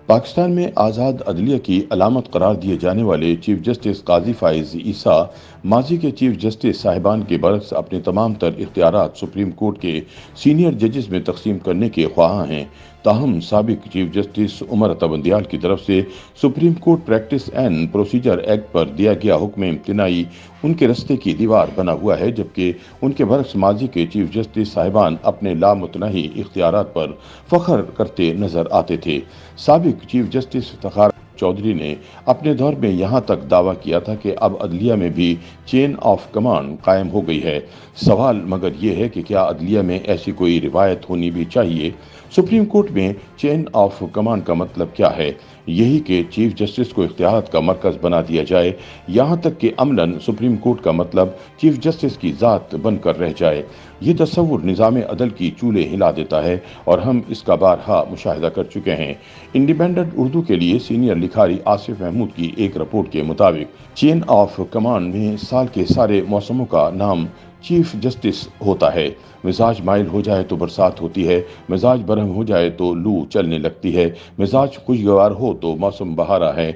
پاکستان میں آزاد عدلیہ کی علامت قرار دیے جانے والے چیف جسٹس قاضی فائز عیسیٰ ماضی کے چیف جسٹس صاحبان کے برعکس اپنے تمام تر اختیارات سپریم کورٹ کے سینئر ججز میں تقسیم کرنے کے خواہاں ہیں۔ تاہم سابق چیف جسٹس عمر عطا بندیال کی طرف سے supreme court practice and procedure act پر دیا گیا حکم امتناعی ان کے رستے کی دیوار بنا ہوا ہے، جبکہ ان کے برعکس ماضی کے چیف جسٹس صاحبان اپنے لامتناہی اختیارات پر فخر کرتے نظر آتے تھے۔ سابق چیف جسٹس افتخار چودھری نے اپنے دور میں یہاں تک دعویٰ کیا تھا کہ اب عدلیہ میں بھی چین آف کمانڈ قائم ہو گئی ہے۔ سوال مگر یہ ہے کہ کیا عدلیہ میں ایسی کوئی روایت ہونی بھی چاہیے؟ سپریم کورٹ میں چین آف کمانڈ کا مطلب کیا ہے؟ یہی کہ چیف جسٹس کو اختیارات کا مرکز بنا دیا جائے، یہاں تک کہ عملاً سپریم کورٹ کا مطلب چیف جسٹس کی ذات بن کر رہ جائے۔ یہ تصور نظام عدل کی چولے ہلا دیتا ہے اور ہم اس کا بارہا مشاہدہ کر چکے ہیں۔ انڈیپینڈنٹ اردو کے لیے سینئر لکھاری آصف محمود کی ایک رپورٹ کے مطابق چین آف کمانڈ میں سال کے سارے موسموں کا نام چیف جسٹس ہوتا ہے۔ مزاج مائل ہو جائے تو برسات ہوتی ہے، مزاج برہم ہو جائے تو لو چلنے لگتی ہے، مزاج خوشگوار ہو تو موسم بہارا ہے،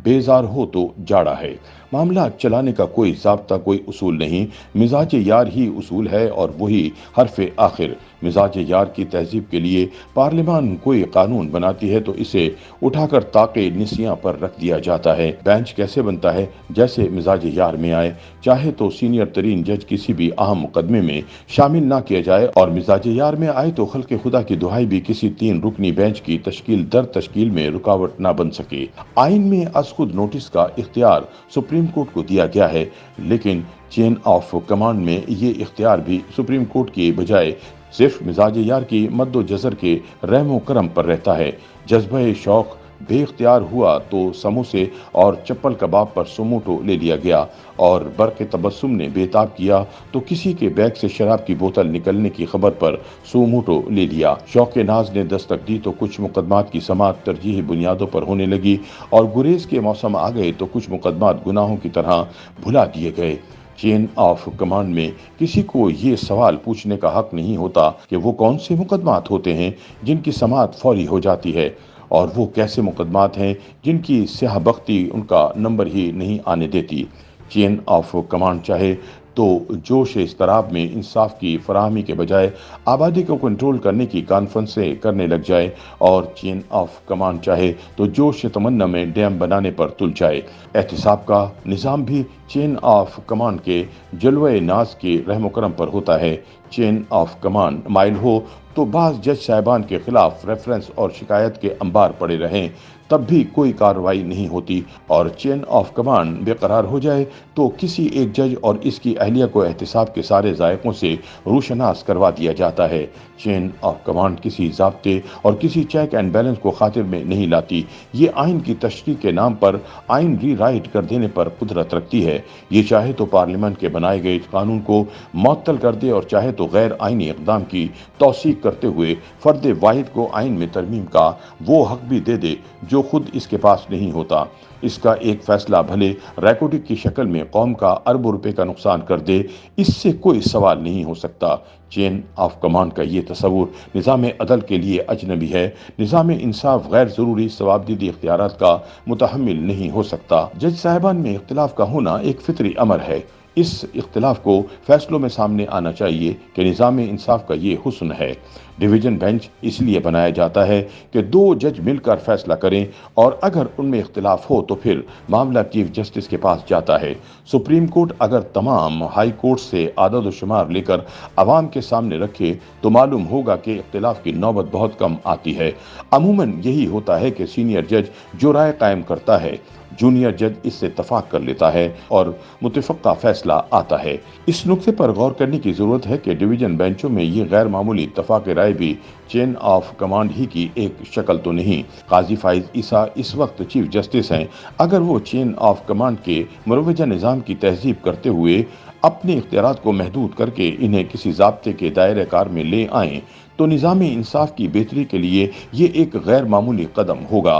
بیزار ہو تو جاڑا ہے۔ معاملہ چلانے کا کوئی ضابطہ، کوئی اصول نہیں، مزاج یار ہی اصول ہے اور وہی حرف آخر۔ مزاج یار کی تہذیب کے لیے پارلیمان کوئی قانون بناتی ہے تو اسے اٹھا کر طاقے نسیاں پر رکھ دیا جاتا ہے۔ بینچ کیسے بنتا ہے؟ جیسے مزاج یار میں آئے، چاہے تو سینئر ترین جج کسی بھی اہم مقدمے میں شامل نہ کیا جائے، اور مزاج یار میں آئے تو خلق خدا کی دہائی بھی کسی 3 رکنی بینچ کی تشکیل در تشکیل میں رکاوٹ نہ بن سکے۔ آئین میں از خود نوٹس کا اختیار سپریم کورٹ کو دیا گیا ہے، لیکن چین آف کمانڈ میں یہ اختیار بھی سپریم کورٹ کی بجائے صرف مزاج یار کی مد و جزر کے رحم و کرم پر رہتا ہے۔ جذبہ شوق بے اختیار ہوا تو سموسے اور چپل کباب پر سوموٹو لے لیا گیا، اور برق تبسم نے بےتاب کیا تو کسی کے بیگ سے شراب کی بوتل نکلنے کی خبر پر سوموٹو لے لیا۔ شوق ناز نے دستک دی تو کچھ مقدمات کی سماعت ترجیحی بنیادوں پر ہونے لگی، اور گریز کے موسم آ گئے تو کچھ مقدمات گناہوں کی طرح بھلا دیے گئے۔ چین آف کمانڈ میں کسی کو یہ سوال پوچھنے کا حق نہیں ہوتا کہ وہ کون سے مقدمات ہوتے ہیں جن کی سماعت فوری ہو جاتی ہے، اور وہ کیسے مقدمات ہیں جن کی سیاہ بختی ان کا نمبر ہی نہیں آنے دیتی۔ چین آف کمانڈ چاہے تو جوش اضطراب میں انصاف کی فراہمی کے بجائے آبادی کو کنٹرول کرنے کی کانفرنسیں کرنے لگ جائے، اور چین آف کمانڈ چاہے تو جوش تمنا میں ڈیم بنانے پر تل جائے۔ احتساب کا نظام بھی چین آف کمانڈ کے جلوہ ناز کے رحم و کرم پر ہوتا ہے۔ چین آف کمانڈ مائل ہو تو بعض جج صاحبان کے خلاف ریفرنس اور شکایت کے انبار پڑے رہیں، تب بھی کوئی کارروائی نہیں ہوتی، اور چین آف کمانڈ بے قرار ہو جائے تو کسی ایک جج اور اس کی اہلیہ کو احتساب کے سارے ذائقوں سے روشناس کروا دیا جاتا ہے۔ چین آف کمانڈ کسی ضابطے اور کسی چیک اینڈ بیلنس کو خاطر میں نہیں لاتی، یہ آئین کی تشریح کے نام پر آئین ری رائٹ کر دینے پر قدرت رکھتی ہے۔ یہ چاہے تو پارلیمنٹ کے بنائے گئے قانون کو معطل کر دے، اور چاہے تو غیر آئینی اقدام کی توثیق کرتے ہوئے فرد واحد کو آئین میں ترمیم کا وہ حق بھی دے دے جو خود اس کے پاس نہیں ہوتا۔ اس کا ایک فیصلہ بھلے ریکارڈنگ کی شکل میں قوم کا اربوں روپے کا نقصان کر دے، اس سے کوئی سوال نہیں ہو سکتا۔ چین آف کمانڈ کا یہ تصور نظام عدل کے لیے اجنبی ہے۔ نظام انصاف غیر ضروری ثوابدیدی اختیارات کا متحمل نہیں ہو سکتا۔ جج صاحبان میں اختلاف کا ہونا ایک فطری امر ہے۔ اس اختلاف کو فیصلوں میں سامنے آنا چاہیے کہ نظام انصاف کا یہ حسن ہے۔ ڈویژن بینچ اس لیے بنایا جاتا ہے کہ 2 جج مل کر فیصلہ کریں، اور اگر ان میں اختلاف ہو تو پھر معاملہ چیف جسٹس کے پاس جاتا ہے۔ سپریم کورٹ اگر تمام ہائی کورٹ سے عدد و شمار لے کر عوام کے سامنے رکھے تو معلوم ہوگا کہ اختلاف کی نوبت بہت کم آتی ہے۔ عموماً یہی ہوتا ہے کہ سینئر جج جو رائے قائم کرتا ہے، جونیئر جج اس سے اتفاق کر لیتا ہے اور متفقہ فیصلہ آتا ہے۔ اس نقطے پر غور کرنے کی ضرورت ہے کہ ڈویژن بینچوں میں یہ غیر معمولی اتفاق رائے بھی چین آف کمانڈ ہی کی ایک شکل تو نہیں۔ قاضی فائز عیسیٰ اس وقت چیف جسٹس ہیں۔ اگر وہ چین آف کمانڈ کے مروجہ نظام کی تہذیب کرتے ہوئے اپنے اختیارات کو محدود کر کے انہیں کسی ضابطے کے دائرہ کار میں لے آئیں تو نظام انصاف کی بہتری کے لیے یہ ایک غیر معمولی قدم ہوگا۔